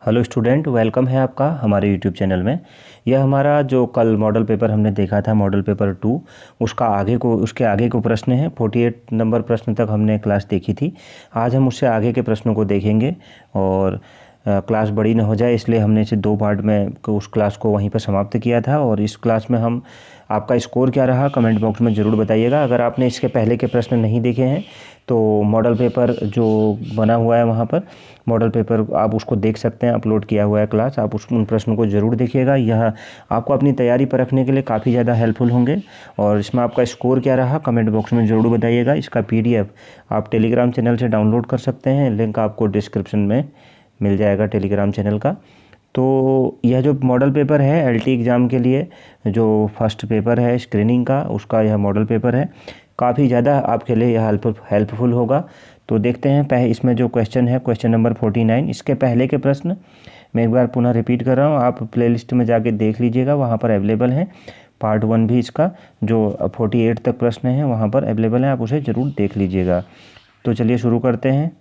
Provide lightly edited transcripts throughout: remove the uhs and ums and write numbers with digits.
Hello student, welcome है आपका हमारे यूट्यूब चैनल में। यह हमारा जो कल मॉडल पेपर हमने देखा था, मॉडल पेपर 2, उसके आगे को प्रश्न है। 48 नंबर प्रश्न तक हमने क्लास देखी थी। आज हम उससे आगे के प्रश्नों को देखेंगे और क्लास बड़ी ना हो जाए इसलिए हमने इसे 2 पार्ट में उस क्लास को वहीं पर समाप्त किया था। और इस क्लास में हम आपका स्कोर क्या रहा कमेंट बॉक्स में ज़रूर बताइएगा। अगर आपने इसके पहले के प्रश्न नहीं देखे हैं तो मॉडल पेपर जो बना हुआ है वहाँ पर मॉडल पेपर आप उसको देख सकते हैं, अपलोड किया हुआ है क्लास। आप उन प्रश्नों को ज़रूर देखिएगा। यह आपको अपनी तैयारी पर रखने के लिए काफ़ी ज़्यादा हेल्पफुल होंगे। और इसमें आपका स्कोर क्या रहा कमेंट बॉक्स में ज़रूर बताइएगा। इसका PDF आप टेलीग्राम चैनल से डाउनलोड कर सकते हैं। लिंक आपको डिस्क्रिप्शन में मिल जाएगा टेलीग्राम चैनल का। तो यह जो मॉडल पेपर है LT एग्ज़ाम के लिए जो फर्स्ट पेपर है स्क्रीनिंग का, उसका यह मॉडल पेपर है। काफ़ी ज़्यादा आपके लिए यह हेल्पफुल होगा। तो देखते हैं इसमें जो क्वेश्चन है, क्वेश्चन नंबर 49। इसके पहले के प्रश्न मैं एक बार पुनः रिपीट कर रहा हूँ, आप प्लेलिस्ट में जाके देख लीजिएगा, वहाँ पर अवेलेबल है। पार्ट 1 भी इसका जो 48 तक प्रश्न है वहाँ पर अवेलेबल है, आप उसे ज़रूर देख लीजिएगा। तो चलिए शुरू करते हैं।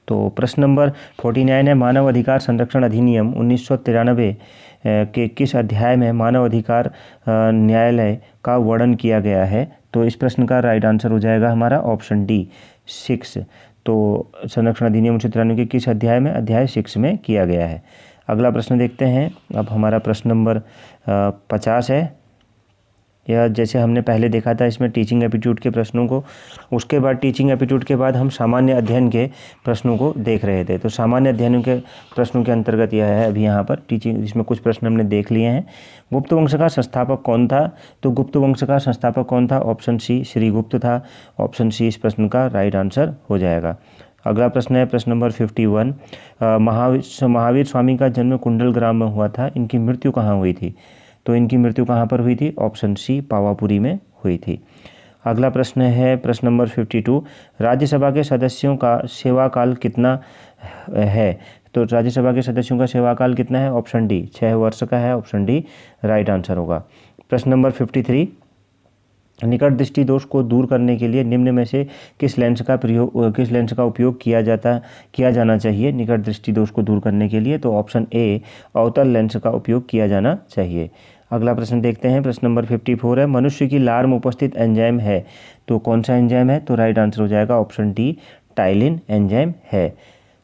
तो प्रश्न नंबर 49 है, मानव अधिकार संरक्षण अधिनियम 1993 के किस अध्याय में मानव अधिकार न्यायालय का वर्णन किया गया है? तो इस प्रश्न का राइट आंसर हो जाएगा हमारा ऑप्शन डी 6। तो संरक्षण अधिनियम 1993 के किस अध्याय में? अध्याय 6 में किया गया है। अगला प्रश्न देखते हैं। अब हमारा प्रश्न नंबर 50 है। यह जैसे हमने पहले देखा था, इसमें टीचिंग एप्टीट्यूड के प्रश्नों को, उसके बाद टीचिंग एप्टीट्यूड के बाद हम सामान्य अध्ययन के प्रश्नों को देख रहे थे। तो सामान्य अध्ययन के प्रश्नों के अंतर्गत यह है अभी यहाँ पर टीचिंग, इसमें कुछ प्रश्न हमने देख लिए हैं। गुप्त वंश का संस्थापक कौन था? तो गुप्त वंश का संस्थापक कौन था? ऑप्शन सी श्रीगुप्त था। ऑप्शन सी इस प्रश्न का राइट आंसर हो जाएगा। अगला प्रश्न है प्रश्न नंबर 51। महावीर स्वामी का जन्म कुंडल ग्राम में हुआ था, इनकी मृत्यु कहाँ हुई थी? तो इनकी मृत्यु कहाँ पर हुई थी? ऑप्शन सी पावापुरी में हुई थी। अगला प्रश्न है प्रश्न नंबर 52। राज्यसभा के सदस्यों का सेवाकाल कितना है? तो राज्यसभा के सदस्यों का सेवाकाल कितना है? ऑप्शन डी 6 वर्ष का है। ऑप्शन डी राइट आंसर होगा। प्रश्न नंबर 53। निकट दृष्टि दोष को दूर करने के लिए निम्न में से किस लेंस का उपयोग किया जाना चाहिए निकट दृष्टि दोष को दूर करने के लिए? तो ऑप्शन ए अवतल लेंस का उपयोग किया जाना चाहिए। अगला प्रश्न देखते हैं। प्रश्न नंबर 54 है, मनुष्य की लार में उपस्थित एंजाइम है, तो कौन सा एंजाइम है? तो राइट आंसर हो जाएगा ऑप्शन डी टाइलिन एंजाइम है।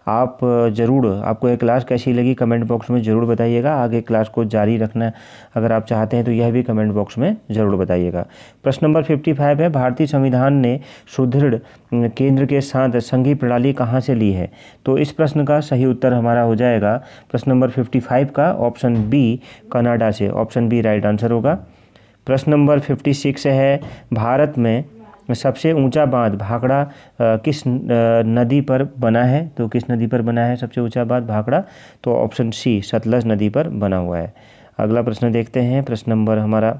आप ज़रूर, आपको ये क्लास कैसी लगी कमेंट बॉक्स में ज़रूर बताइएगा। आगे क्लास को जारी रखना अगर आप चाहते हैं तो यह भी कमेंट बॉक्स में ज़रूर बताइएगा। प्रश्न नंबर 55 है, भारतीय संविधान ने सुदृढ़ केंद्र के साथ संघीय प्रणाली कहाँ से ली है? तो इस प्रश्न का सही उत्तर हमारा हो जाएगा प्रश्न नंबर 55 का ऑप्शन बी कनाडा से। ऑप्शन बी राइट आंसर होगा। प्रश्न नंबर 56 है, भारत में सबसे ऊंचा बांध भाखड़ा किस नदी पर बना है? तो किस नदी पर बना है सबसे ऊंचा बांध भाखड़ा? तो ऑप्शन सी सतलज नदी पर बना हुआ है। अगला प्रश्न देखते हैं। प्रश्न नंबर हमारा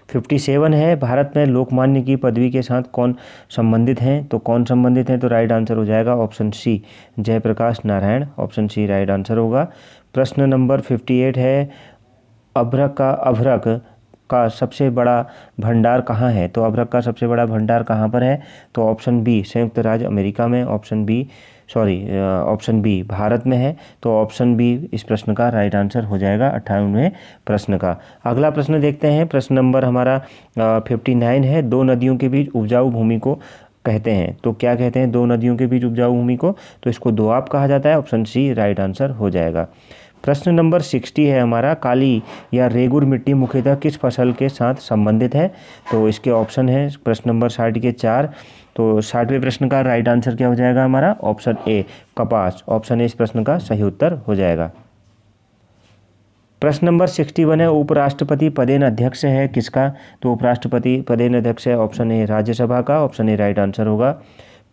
57 है, भारत में लोकमान्य की पदवी के साथ कौन संबंधित हैं? तो कौन संबंधित हैं? तो राइट आंसर हो जाएगा option C Jayaprakash Narayan. Option C right answer होगा। प्रश्न नंबर 58 है, अभ्रक का सबसे बड़ा भंडार कहाँ है? तो अभ्रक का सबसे बड़ा भंडार कहाँ पर है? तो ऑप्शन बी संयुक्त राज्य अमेरिका में। ऑप्शन बी भारत में है। तो ऑप्शन बी इस प्रश्न का राइट आंसर हो जाएगा 58वें प्रश्न का। अगला प्रश्न देखते हैं। प्रश्न नंबर हमारा 59 है, दो नदियों के बीच उपजाऊ भूमि को कहते हैं, तो क्या कहते हैं दो नदियों के बीच उपजाऊ भूमि को? तो इसको दोआब कहा जाता है। ऑप्शन सी राइट आंसर हो जाएगा। प्रश्न नंबर 60 है हमारा, काली या रेगुर मिट्टी मुख्यतः किस फसल के साथ संबंधित है? तो इसके ऑप्शन है प्रश्न नंबर 60 के 4। तो 60वें प्रश्न का राइट आंसर क्या हो जाएगा हमारा? ऑप्शन ए कपास। ऑप्शन ए इस प्रश्न का सही उत्तर हो जाएगा। प्रश्न नंबर 61 है, उपराष्ट्रपति पदेन अध्यक्ष है किसका? तो उपराष्ट्रपति पदेन अध्यक्ष है ऑप्शन ए राज्यसभा का। ऑप्शन ए राइट आंसर होगा।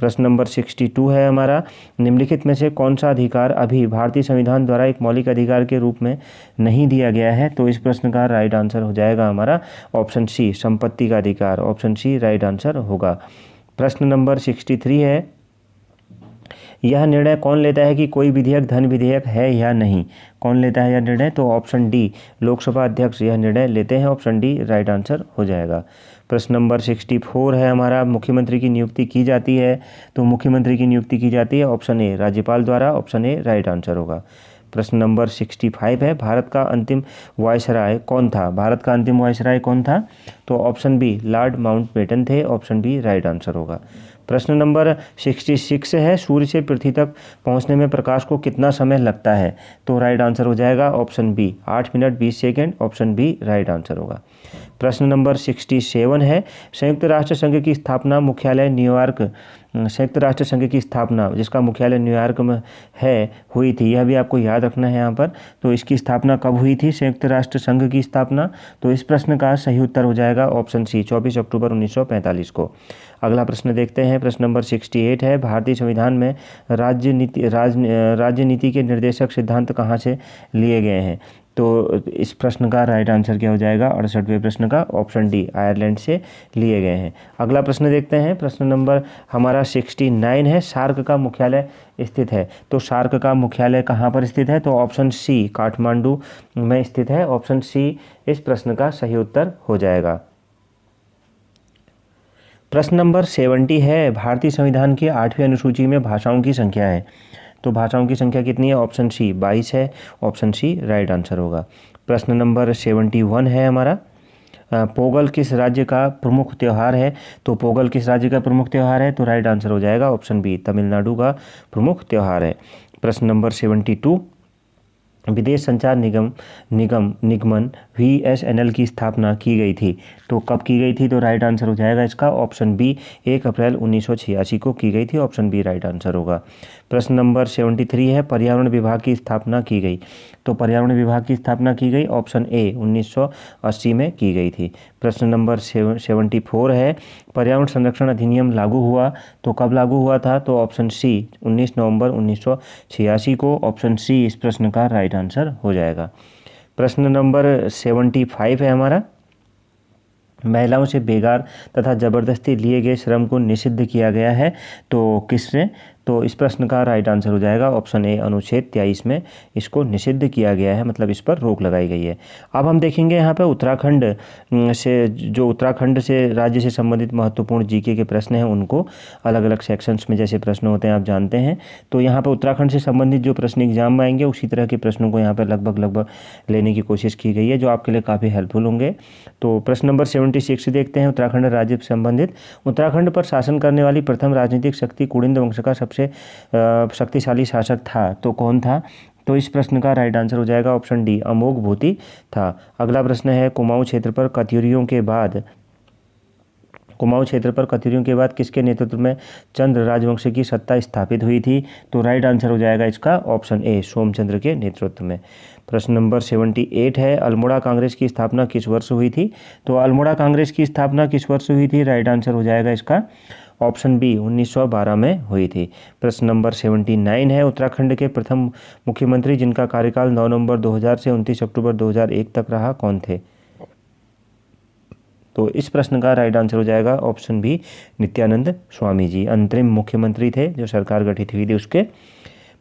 प्रश्न नंबर 62 है हमारा, निम्नलिखित में से कौन सा अधिकार अभी भारतीय संविधान द्वारा एक मौलिक अधिकार के रूप में नहीं दिया गया है? तो इस प्रश्न का राइट आंसर हो जाएगा हमारा ऑप्शन सी संपत्ति का अधिकार। ऑप्शन सी राइट आंसर होगा। प्रश्न नंबर 63 है, यह निर्णय कौन लेता है कि कोई विधेयक धन विधेयक है या नहीं? कौन लेता है यह निर्णय? तो ऑप्शन डी लोकसभा अध्यक्ष यह निर्णय लेते हैं। ऑप्शन डी राइट आंसर हो जाएगा। प्रश्न नंबर 64 है हमारा, मुख्यमंत्री की नियुक्ति की जाती है, तो मुख्यमंत्री की नियुक्ति की जाती है ऑप्शन ए राज्यपाल द्वारा, ऑप्शन ए राइट आंसर होगा। प्रश्न नंबर 65 है, भारत का अंतिम वायसराय कौन था? भारत का अंतिम वायसराय कौन था? तो ऑप्शन बी लॉर्ड माउंटबेटन थे, ऑप्शन बी राइट आंसर होगा। प्रश्न नंबर 66 है, सूर्य से पृथ्वी तक पहुंचने में प्रकाश को कितना समय लगता है? तो राइट आंसर हो जाएगा option B 8 minute 20 second, option B right answer होगा। प्रश्न नंबर 67 है, संयुक्त राष्ट्र संघ की स्थापना मुख्यालय न्यूयॉर्क, संयुक्त राष्ट्र संघ की स्थापना जिसका मुख्यालय न्यूयॉर्क में है हुई थी, यह भी आपको याद रखना है यहाँ पर। तो इसकी स्थापना कब हुई थी संयुक्त राष्ट्र संघ की स्थापना? तो इस प्रश्न का सही उत्तर हो जाएगा ऑप्शन सी 24 अक्टूबर 1945 को। अगला प्रश्न देखते हैं, प्रश्न नंबर 68 है, भारतीय संविधान में राजनीति के निर्देशक सिद्धांत कहाँ से लिए गए हैं? तो इस प्रश्न का राइट आंसर क्या हो जाएगा 68वें प्रश्न का, ऑप्शन डी आयरलैंड से लिए गए हैं। अगला प्रश्न देखते हैं, प्रश्न नंबर हमारा 69 है, सार्क का मुख्यालय स्थित है, तो सार्क का मुख्यालय कहाँ पर स्थित है? तो ऑप्शन सी काठमांडू में स्थित है, ऑप्शन सी इस प्रश्न का सही उत्तर हो जाएगा। प्रश्न नंबर 70 है, भारतीय संविधान की 8वीं अनुसूची में भाषाओं की संख्या है, तो भाषाओं की संख्या कितनी है? ऑप्शन सी 22 है, ऑप्शन सी राइट आंसर होगा। प्रश्न नंबर 71 है हमारा, पोंगल किस राज्य का प्रमुख त्यौहार है? तो पोंगल किस राज्य का प्रमुख त्यौहार है? तो राइट आंसर हो जाएगा ऑप्शन बी तमिलनाडु का प्रमुख त्यौहार है। प्रश्न नंबर 72, विदेश संचार निगमन VSNL की स्थापना की गई थी, तो कब की गई थी? तो राइट आंसर हो जाएगा इसका ऑप्शन बी 1 अप्रैल 1986 को की गई थी, ऑप्शन बी राइट आंसर होगा। प्रश्न नंबर 73 है, पर्यावरण विभाग की स्थापना की गई, तो पर्यावरण विभाग की स्थापना की गई ऑप्शन ए 1980 में की गई थी। प्रश्न नंबर 74 है, पर्यावरण संरक्षण अधिनियम लागू हुआ, तो कब लागू हुआ था? तो ऑप्शन सी 19 नवंबर 1986 को, ऑप्शन सी इस प्रश्न का राइट आंसर हो जाएगा। प्रश्न नंबर 75 है हमारा, महिलाओं से बेगार तथा जबरदस्ती लिए गए श्रम को निषिद्ध किया गया है, तो किसने? तो इस प्रश्न का राइट आंसर हो जाएगा ऑप्शन ए अनुच्छेद 23 में इसको निषिद्ध किया गया है, मतलब इस पर रोक लगाई गई है। अब हम देखेंगे यहाँ पे उत्तराखंड से राज्य से संबंधित महत्वपूर्ण जीके के प्रश्न हैं, उनको अलग अलग सेक्शंस में जैसे प्रश्न होते हैं आप जानते हैं, तो यहाँ पर उत्तराखंड से संबंधित जो प्रश्न एग्जाम में आएंगे उसी तरह के प्रश्नों को यहाँ पर लगभग लेने की कोशिश की गई है, जो आपके लिए काफ़ी हेल्पफुल होंगे। तो प्रश्न नंबर 76 देखते हैं, उत्तराखंड राज्य से संबंधित, उत्तराखंड पर शासन करने वाली प्रथम राजनीतिक शक्ति कुड़िंद वंश का सबसे शक्तिशाली शासक था, तो कौन था? तो इस प्रश्न का राइट आंसर हो जाएगा ऑप्शन डी अमोघभूति था। अगला प्रश्न है, कुमाऊं क्षेत्र पर कत्यूरियों के बाद किसके नेतृत्व में चंद्र राजवंश की सत्ता स्थापित हुई थी? तो राइट आंसर हो जाएगा इसका ऑप्शन ए सोमचंद्र के नेतृत्व में। प्रश्न नंबर 78 है, अल्मोड़ा कांग्रेस की स्थापना किस वर्ष हुई थी? तो अल्मोड़ा कांग्रेस की स्थापना किस वर्ष हुई थी? राइट आंसर हो जाएगा इसका ऑप्शन बी 1912 में हुई थी। प्रश्न नंबर 79 है, उत्तराखंड के प्रथम मुख्यमंत्री जिनका कार्यकाल 9 नवंबर 2000 से 29 अक्टूबर 2001 तक रहा, कौन थे? तो इस प्रश्न का राइट आंसर हो जाएगा ऑप्शन बी नित्यानंद स्वामी जी, अंतरिम मुख्यमंत्री थे जो सरकार गठित हुई थी उसके।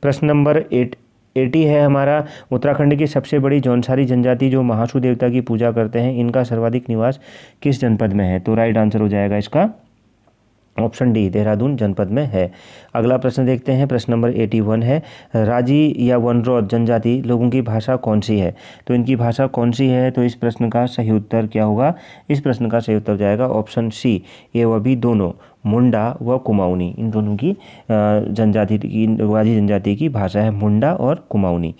प्रश्न नंबर 80 है हमारा, उत्तराखंड की सबसे बड़ी जौनसारी जनजाति जो महासू देवता की पूजा करते हैं, इनका सर्वाधिक निवास किस जनपद में है? तो राइट आंसर हो जाएगा इसका ऑप्शन डी देहरादून जनपद में है। अगला प्रश्न देखते हैं, प्रश्न नंबर 81 है, राजी या वनरौत जनजाति लोगों की भाषा कौन सी है? तो इनकी भाषा कौन सी है? तो इस प्रश्न का सही उत्तर क्या होगा? इस प्रश्न का सही उत्तर जाएगा ऑप्शन सी ए व बी दोनों, मुंडा व कुमाऊनी, इन दोनों की राजी जनजाति की भाषा है मुंडा और कुमाऊनी।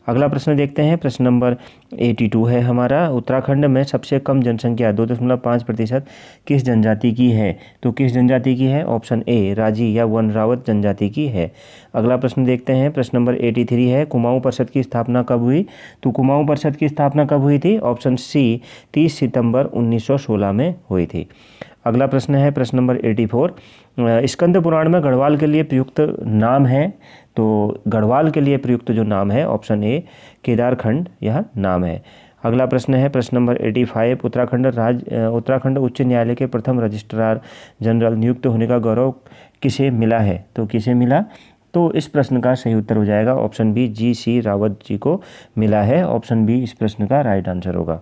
अगला प्रश्न देखते हैं, प्रश्न नंबर 82 है हमारा, उत्तराखंड में सबसे कम जनसंख्या 2.5% किस जनजाति की है? तो किस जनजाति की है? ऑप्शन ए राजी या वनरावत जनजाति की है। अगला प्रश्न देखते हैं, प्रश्न नंबर 83 है, कुमाऊं परिषद की स्थापना कब हुई? तो कुमाऊं परिषद की स्थापना कब हुई थी? ऑप्शन सी 30 सितंबर 1916 में हुई थी। अगला प्रश्न है प्रश्न नंबर 84, स्कंद पुराण में गढ़वाल के लिए प्रयुक्त नाम है, तो गढ़वाल के लिए प्रयुक्त जो नाम है ऑप्शन ए केदारखंड यह नाम है। अगला प्रश्न है प्रश्न नंबर 85, उत्तराखंड उच्च न्यायालय के प्रथम रजिस्ट्रार जनरल नियुक्त होने का गौरव किसे मिला है? तो किसे मिला? तो इस प्रश्न का सही उत्तर हो जाएगा option B GC Rawat ji को मिला है, ऑप्शन बी इस प्रश्न का राइट आंसर होगा।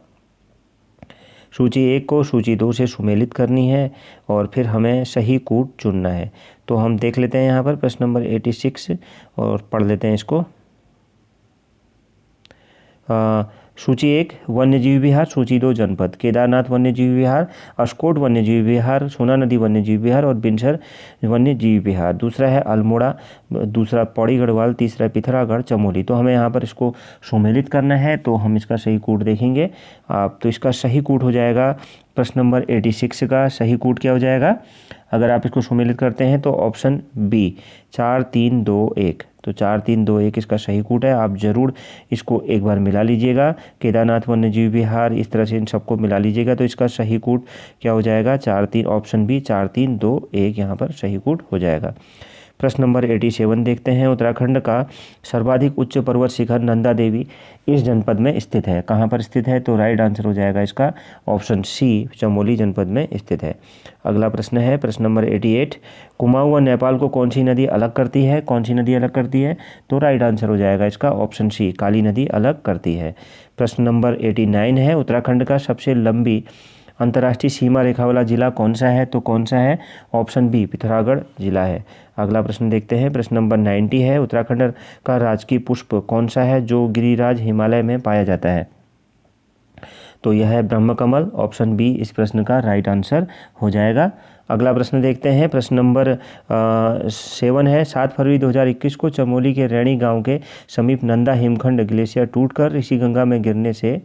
सूची 1 को सूची 2 से सुमेलित करनी है और फिर हमें सही कूट चुनना है। तो हम देख लेते हैं यहाँ पर प्रश्न नंबर 86 और पढ़ लेते हैं इसको। सूची 1 वन्यजीव विहार, सूची 2 जनपद। केदारनाथ वन्यजीव विहार, अस्कोट वन्यजीव विहार, सोना नदी वन्यजीव विहार और बिनसर वन्यजीव विहार। दूसरा है अल्मोड़ा, दूसरा पौड़ी गढ़वाल, तीसरा पिथौरागढ़ चमोली। तो हमें यहाँ पर इसको सुमेलित करना है, तो हम इसका सही कूट देखेंगे आप। तो इसका सही कूट हो जाएगा प्रश्न नंबर 86 का सही कूट क्या हो जाएगा, अगर आप इसको सुमेलित करते हैं तो ऑप्शन बी 4 3 2 1। तो 4 3 2 1 इसका सही कूट है। आप ज़रूर इसको एक बार मिला लीजिएगा, केदारनाथ वन्यजीव विहार, इस तरह से इन सबको मिला लीजिएगा। तो इसका सही कूट क्या हो जाएगा, 4 3, ऑप्शन बी 4 3 2 1 यहाँ पर सही कूट हो जाएगा। प्रश्न नंबर 87 देखते हैं। उत्तराखंड का सर्वाधिक उच्च पर्वत शिखर नंदा देवी इस जनपद में स्थित है। कहाँ पर स्थित है, तो राइट आंसर हो जाएगा इसका ऑप्शन सी चमोली जनपद में स्थित है। अगला प्रश्न है प्रश्न नंबर 88। कुमाऊं व नेपाल को कौन सी नदी अलग करती है, कौन सी नदी अलग करती है, तो राइट आंसर हो जाएगा इसका ऑप्शन सी काली नदी अलग करती है। प्रश्न नंबर 89 है। उत्तराखंड का सबसे लंबी अंतर्राष्ट्रीय सीमा रेखा वाला जिला कौन सा है, तो कौन सा है, ऑप्शन बी पिथौरागढ़ जिला है। अगला प्रश्न देखते हैं प्रश्न नंबर 90 है। उत्तराखंड का राजकीय पुष्प कौन सा है जो गिरिराज हिमालय में पाया जाता है, तो यह है ब्रह्मकमल, ऑप्शन बी इस प्रश्न का राइट आंसर हो जाएगा। अगला प्रश्न देखते हैं प्रश्न नंबर 7 है। 7 फरवरी 2021 को चमोली के रैणी गांव के समीप नंदा हिमखंड ग्लेशियर टूटकर ऋषिगंगा में गिरने से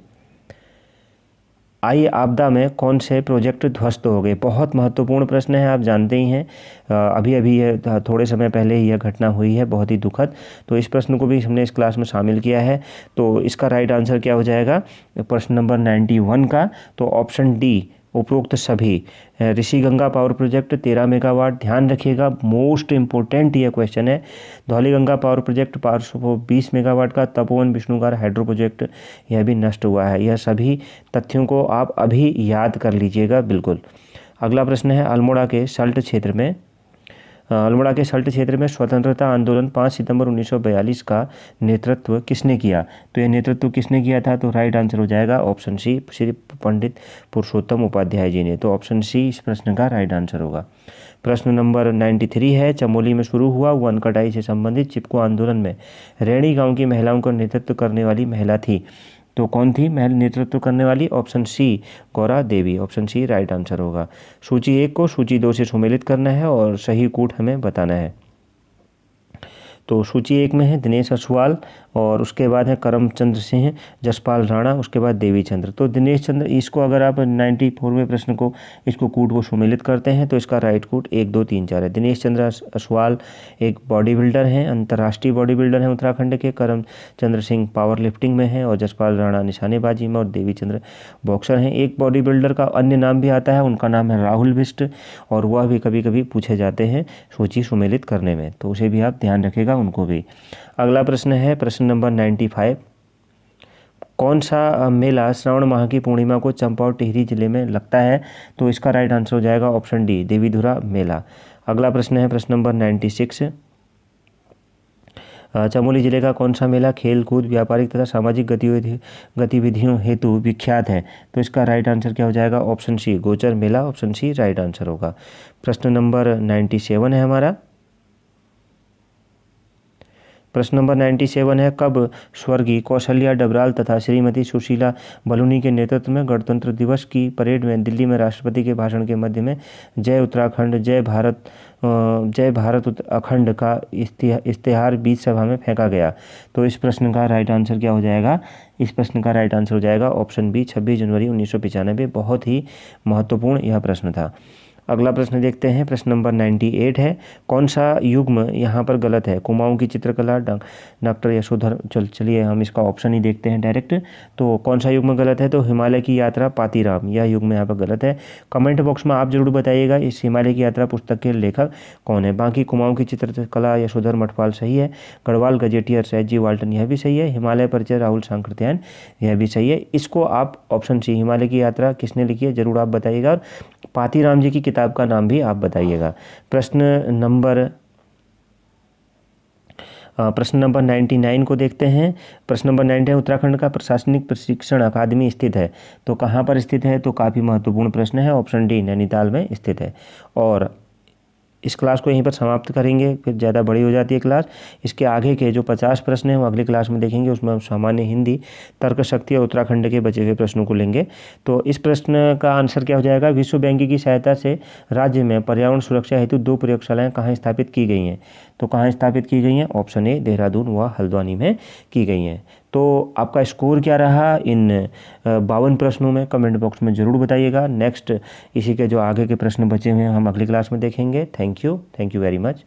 आई आपदा में कौन से प्रोजेक्ट ध्वस्त हो गए। बहुत महत्वपूर्ण प्रश्न है, आप जानते ही हैं, अभी अभी यह थोड़े समय पहले ही यह घटना हुई है, बहुत ही दुखद। तो इस प्रश्न को भी हमने इस क्लास में शामिल किया है। तो इसका राइट आंसर क्या हो जाएगा प्रश्न नंबर 91 का, तो ऑप्शन डी उपरोक्त सभी। ऋषिगंगा पावर प्रोजेक्ट 13 मेगावाट, ध्यान रखिएगा मोस्ट इम्पोर्टेंट यह क्वेश्चन है। धौलीगंगा पावर प्रोजेक्ट 520 मेगावाट का, तपोवन विष्णुगार हाइड्रो प्रोजेक्ट यह भी नष्ट हुआ है। यह सभी तथ्यों को आप अभी याद कर लीजिएगा बिल्कुल। अगला प्रश्न है अल्मोड़ा के सल्ट क्षेत्र में स्वतंत्रता आंदोलन 5 सितंबर 1942 का नेतृत्व किसने किया, तो यह नेतृत्व किसने किया था, तो राइट आंसर हो जाएगा ऑप्शन सी श्री पंडित पुरुषोत्तम उपाध्याय जी ने। तो ऑप्शन सी इस प्रश्न का राइट आंसर होगा। प्रश्न नंबर 93 है। चमोली में शुरू हुआ वन कटाई से संबंधित चिपको आंदोलन में रैणी गांव की महिलाओं का नेतृत्व करने वाली महिला थी, तो कौन थी महिला नेतृत्व करने वाली, option C Gaura Devi, option C right answer होगा। सूची 1 को सूची 2 से सुमेलित करना है और सही कूट हमें बताना है। तो सूची 1 में है दिनेश असवाल और उसके बाद है करमचंद्र सिंह, जसपाल राणा, उसके बाद देवी चंद्र। तो दिनेश चंद्र, इसको अगर आप 94वें प्रश्न को इसको कूट को सुमेलित करते हैं तो इसका राइट कूट 1 2 3 4 है। दिनेश चंद्र असवाल एक बॉडी बिल्डर हैं, अंतर्राष्ट्रीय बॉडी बिल्डर हैं उत्तराखंड के। करमचंद्र सिंह पावर लिफ्टिंग में है और जसपाल राणा निशानेबाजी में और देवी चंद्र बॉक्सर हैं। एक बॉडी बिल्डर का अन्य नाम भी आता है, उनका नाम है राहुल बिष्ट और वह भी कभी कभी पूछे जाते हैं सूची सुमेलित करने में, तो उसे भी आप ध्यान रखिएगा उनको भी। अगला प्रश्न है प्रश्न नंबर 95। कौन सा मेला श्रावण माह की पूर्णिमा को चंपा और टिहरी जिले में लगता है, तो इसका राइट आंसर हो जाएगा ऑप्शन डी देवीधुरा मेला। अगला प्रश्न है प्रश्न नंबर 96। चमोली जिले का कौन सा मेला खेल कूद व्यापारिक तथा सामाजिक गतिविधियों हेतु विख्यात है, तो इसका राइट आंसर क्या हो जाएगा ऑप्शन सी गोचर मेला, ऑप्शन सी राइट आंसर होगा। प्रश्न नंबर 97 है हमारा। प्रश्न नंबर 97 है। कब स्वर्गीय कौशल्या डबराल तथा श्रीमती सुशीला बलूनी के नेतृत्व में गणतंत्र दिवस की परेड में दिल्ली में राष्ट्रपति के भाषण के मध्य में जय उत्तराखंड जय भारत अखंड का इश्तेहार बीच सभा में फेंका गया, तो इस प्रश्न का राइट आंसर क्या हो जाएगा, इस प्रश्न का राइट आंसर हो जाएगा ऑप्शन बी 26 जनवरी 1995। बहुत ही महत्वपूर्ण यह प्रश्न था। अगला प्रश्न देखते हैं प्रश्न नंबर 98 है। कौन सा युग्म यहाँ पर गलत है, कुमाऊं की चित्रकला डॉक्टर यशोधर, चलिए हम इसका ऑप्शन ही देखते हैं डायरेक्ट। तो कौन सा युग्म गलत है, तो हिमालय की यात्रा पातीराम, यह युग्म यहाँ पर गलत है। कमेंट बॉक्स में आप जरूर बताइएगा इस हिमालय की यात्रा पुस्तक के लेखक कौन है। बाकी कुमाऊं की चित्रकला यशोधर मठपाल सही है, गढ़वाल गजेटियर सैयद वाल्टन यह भी सही है, हिमालय परिचय राहुल सांकृत्यायन यह भी सही है। इसको आप ऑप्शन सी हिमालय की यात्रा किसने लिखी है जरूर आप बताइएगा, और पातीराम जी की किताब का नाम भी आप बताइएगा। प्रश्न नंबर प्रश्न नंबर 99 को देखते हैं। प्रश्न नंबर 99, उत्तराखंड का प्रशासनिक प्रशिक्षण अकादमी स्थित है, तो कहाँ पर स्थित है? तो काफ़ी महत्वपूर्ण प्रश्न है। ऑप्शन डी, नैनीताल में स्थित है। और इस क्लास को यहीं पर समाप्त करेंगे, फिर ज़्यादा बड़ी हो जाती है क्लास। इसके आगे के जो 50 प्रश्न हैं वो अगली क्लास में देखेंगे। उसमें हम सामान्य हिंदी, तर्क शक्ति और उत्तराखंड के बचे हुए प्रश्नों को लेंगे। तो इस प्रश्न का आंसर क्या हो जाएगा? विश्व बैंक की सहायता से राज्य में पर्यावरण सुरक्षा हेतु 2 प्रयोगशालाएँ कहाँ स्थापित की गई हैं? तो कहाँ स्थापित की गई हैं? ऑप्शन ए, देहरादून व हल्द्वानी में की गई हैं। तो आपका स्कोर क्या रहा इन 52 प्रश्नों में? कमेंट बॉक्स में ज़रूर बताइएगा। नेक्स्ट इसी के जो आगे के प्रश्न बचे हुए हैं हम अगली क्लास में देखेंगे। Thank you very much.